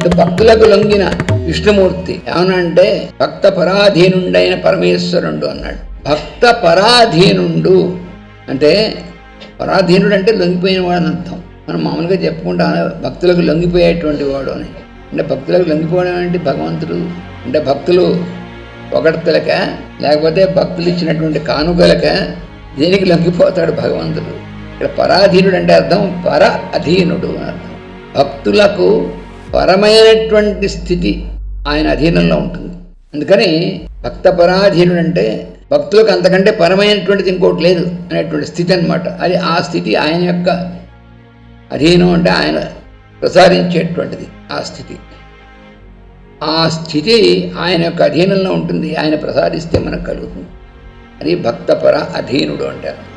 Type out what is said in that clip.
భక్తులకు లొంగిన విష్ణుమూర్తి ఏమనంటే భక్త పరాధీనుండైన పరమేశ్వరుడు అన్నాడు. భక్త పరాధీనుండు అంటే పరాధీనుడు అంటే లొంగిపోయిన వాడు అని అర్థం. మనం మామూలుగా చెప్పుకుంటా భక్తులకు లొంగిపోయేటువంటి వాడు అని. అంటే భక్తులకు లొంగిపోవడం ఏంటి? భగవంతుడు అంటే భక్తులు పొగడ్తలక లేకపోతే భక్తులు ఇచ్చినటువంటి కానుకలక దేనికి లొంగిపోతాడు భగవంతుడు? ఇక్కడ పరాధీనుడు అంటే అర్థం పర అధీనుడు అని అర్థం. భక్తులకు పరమైనటువంటి స్థితి ఆయన అధీనంలో ఉంటుంది. అందుకని భక్త పరాధీనుడు అంటే భక్తులకు అంతకంటే పరమైనటువంటిది ఇంకోటి లేదు అనేటువంటి స్థితి అన్నమాట. అది ఆ స్థితి ఆయన యొక్క అధీనం అంటే ఆయన ప్రసాదించేటువంటిది ఆ స్థితి. ఆ స్థితి ఆయన యొక్క అధీనంలో ఉంటుంది. ఆయన ప్రసాదిస్తే మనకు కలుగుతుంది. అది భక్తపర అధీనుడు అంటారు.